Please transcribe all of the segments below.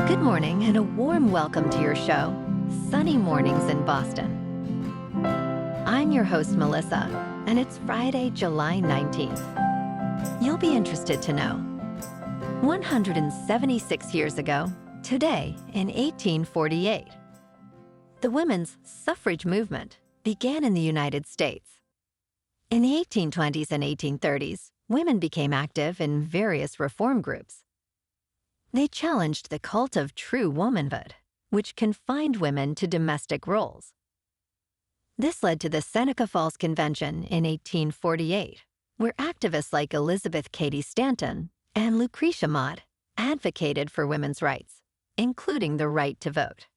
Good morning and a warm welcome to your show, Sunny Mornings in Boston. I'm your host, Melissa, and it's Friday, July 19th. You'll be interested to know 176 years ago, today in 1848, the women's suffrage movement began in the United States. In the 1820s and 1830s, women became active in various reform groups. They challenged the cult of true womanhood, which confined women to domestic roles. This led to the Seneca Falls Convention in 1848, where activists like Elizabeth Cady Stanton and Lucretia Mott advocated for women's rights, including the right to vote.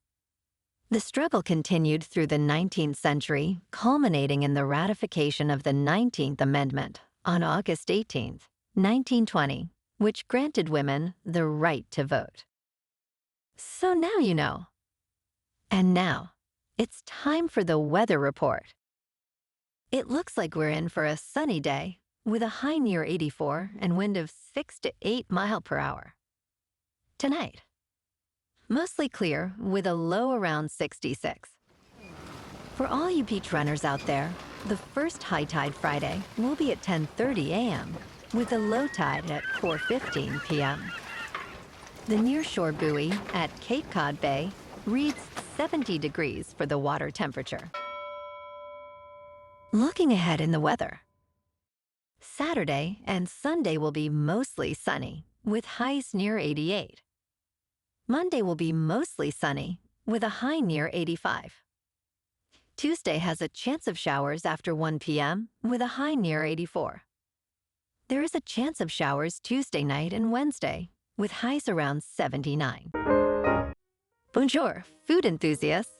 The struggle continued through the 19th century, culminating in the ratification of the 19th Amendment on August 18, 1920, which granted women the right to vote. So now you know. And now, it's time for the weather report. It looks like we're in for a sunny day with a high near 84 and wind of 6 to 8 miles per hour. Tonight, mostly clear with a low around 66. For all you beach runners out there, the first high tide Friday will be at 10:30 a.m. with a low tide at 4:15 p.m. The nearshore buoy at Cape Cod Bay reads 70 degrees for the water temperature. Looking ahead in the weather. Saturday and Sunday will be mostly sunny with highs near 88. Monday will be mostly sunny with a high near 85. Tuesday has a chance of showers after 1 p.m. with a high near 84. There is a chance of showers Tuesday night and Wednesday, with highs around 79. Bonjour, food enthusiasts.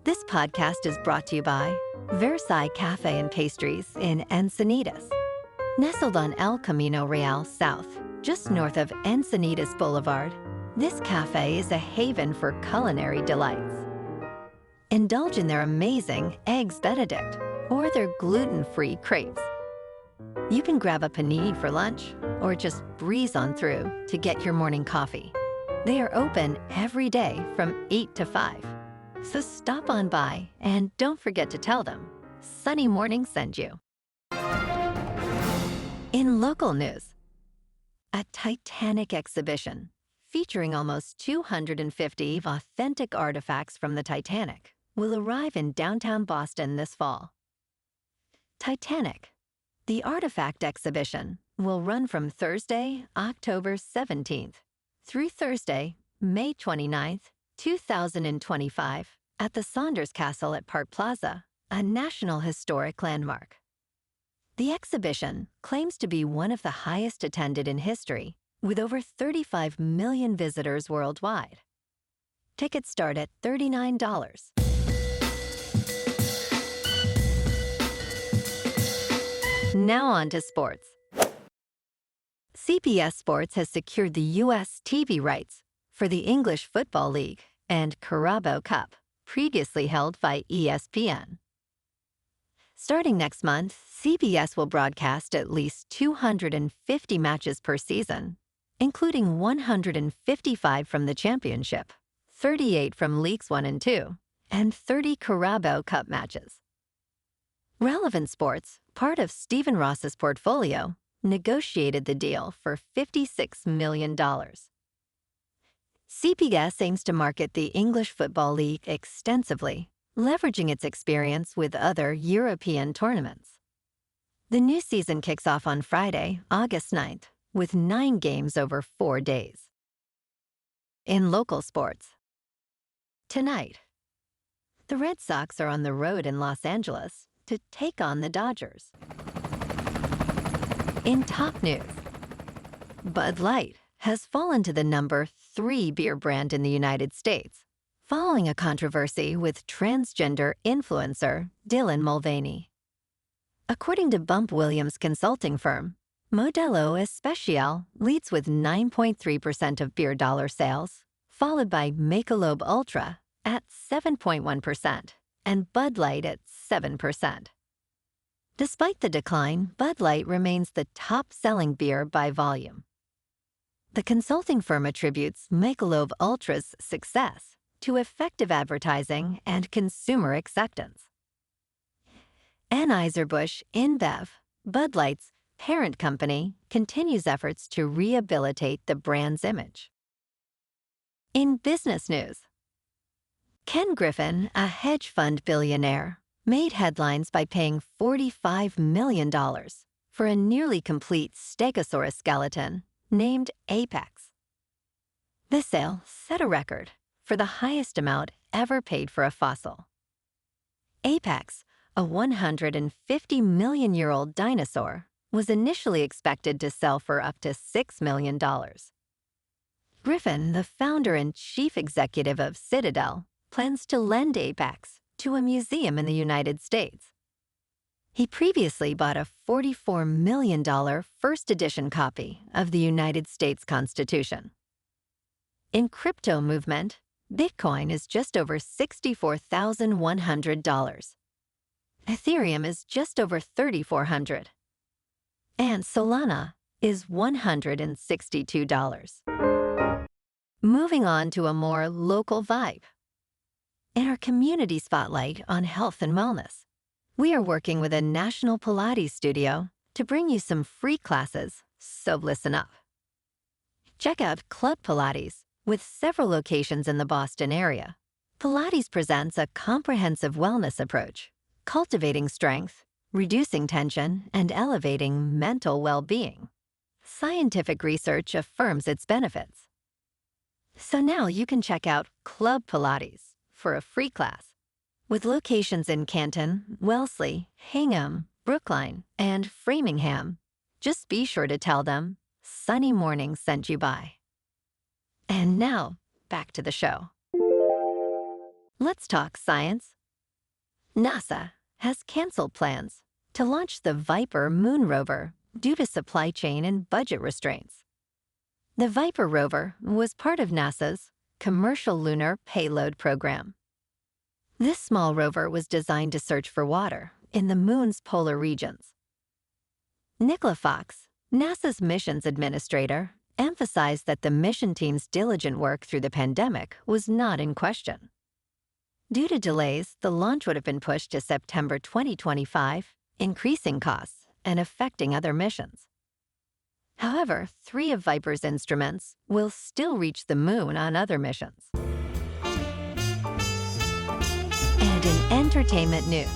This podcast is brought to you by Versailles Cafe and Pastries in Encinitas. Nestled on El Camino Real South, just north of Encinitas Boulevard, this cafe is a haven for culinary delights. Indulge in their amazing Eggs Benedict or their gluten-free crepes. You can grab a panini for lunch or just breeze on through to get your morning coffee. They are open every day from 8 to 5. So stop on by and don't forget to tell them Sunny Morning sent you. In local news, a Titanic exhibition featuring almost 250 authentic artifacts from the Titanic will arrive in downtown Boston this fall. Titanic, the artifact exhibition, will run from Thursday, October 17th through Thursday, May 29th, 2025 at the Saunders Castle at Park Plaza, a National Historic Landmark. The exhibition claims to be one of the highest attended in history, with over 35 million visitors worldwide. Tickets start at $39. Now on to sports. CBS Sports has secured the U.S. TV rights for the English Football League and Carabao Cup, previously held by ESPN. Starting next month, CBS will broadcast at least 250 matches per season, including 155 from the championship, 38 from Leagues 1 and 2, and 30 Carabao Cup matches. Relevant Sports, part of Stephen Ross's portfolio, negotiated the deal for $56 million. CBS aims to market the English Football League extensively, leveraging its experience with other European tournaments. The new season kicks off on Friday, August 9th, with 9 games over 4 days. In local sports. Tonight, the Red Sox are on the road in Los Angeles to take on the Dodgers. In top news, Bud Light has fallen to the number 3 beer brand in the United States, following a controversy with transgender influencer Dylan Mulvaney. According to Bump Williams consulting firm, Modelo Especial leads with 9.3% of beer dollar sales, followed by Michelob Ultra at 7.1% and Bud Light at 7%. Despite the decline, Bud Light remains the top-selling beer by volume. The consulting firm attributes Michelob Ultra's success to effective advertising and consumer acceptance. Anheuser-Busch InBev, Bud Light's parent company, continues efforts to rehabilitate the brand's image. In business news, Ken Griffin, a hedge fund billionaire, made headlines by paying $45 million for a nearly complete Stegosaurus skeleton named Apex. The sale set a record for the highest amount ever paid for a fossil. Apex, a 150-million-year-old dinosaur, was initially expected to sell for up to $6 million. Griffin, the founder and chief executive of Citadel, plans to lend Apex to a museum in the United States. He previously bought a $44 million first-edition copy of the United States Constitution. In crypto movement, Bitcoin is just over $64,100. Ethereum is just over $3,400. And Solana is $162. Moving on to a more local vibe. In our community spotlight on health and wellness, we are working with a national Pilates studio to bring you some free classes, so listen up. Check out Club Pilates. With several locations in the Boston area, Pilates presents a comprehensive wellness approach, cultivating strength, reducing tension, and elevating mental well-being. Scientific research affirms its benefits. So now you can check out Club Pilates for a free class. With locations in Canton, Wellesley, Hingham, Brookline, and Framingham, just be sure to tell them Sunny Morning sent you by. And now, back to the show. Let's talk science. NASA has canceled plans to launch the Viper Moon-rover due to supply chain and budget restraints. The Viper rover was part of NASA's Commercial Lunar Payload program. This small rover was designed to search for water in the moon's polar regions. Nicola Fox, NASA's missions administrator, emphasized that the mission team's diligent work through the pandemic was not in question. Due to delays, the launch would have been pushed to September 2025, increasing costs and affecting other missions. However, 3 of Viper's instruments will still reach the moon on other missions. And in entertainment news,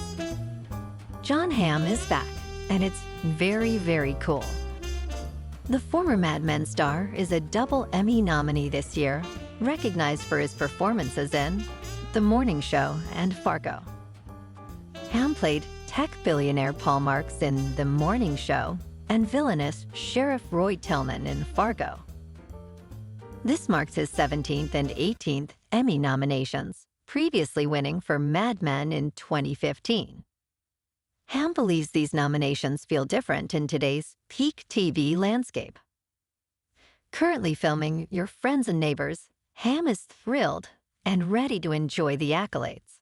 Jon Hamm is back, and it's very, very cool. The former Mad Men star is a double Emmy nominee this year, recognized for his performances in The Morning Show and Fargo. Hamm played tech billionaire Paul Marks in The Morning Show and villainous Sheriff Roy Tillman in Fargo. This marks his 17th and 18th Emmy nominations, previously winning for Mad Men in 2015. Hamm believes these nominations feel different in today's peak TV landscape. Currently filming Your Friends and Neighbors, Hamm is thrilled and ready to enjoy the accolades.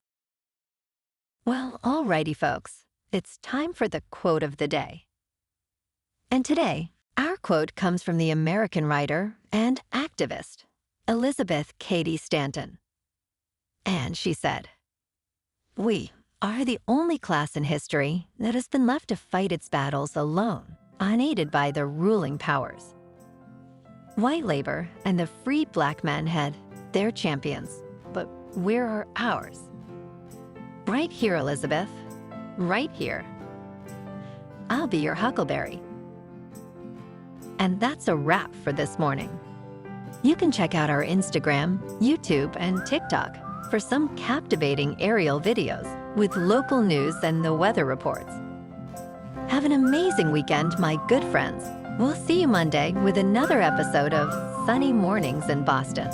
Well, alrighty folks, it's time for the quote of the day. And today, our quote comes from the American writer and activist, Elizabeth Cady Stanton. And she said, "We are the only class in history that has been left to fight its battles alone, unaided by the ruling powers. White labor and the free black men had their champions, but where are ours? Right here, Elizabeth, right here. I'll be your huckleberry." And that's a wrap for this morning. You can check out our Instagram, YouTube, and TikTok for some captivating aerial videos with local news and the weather reports. Have an amazing weekend, my good friends. We'll see you Monday with another episode of Sunny Mornings in Boston.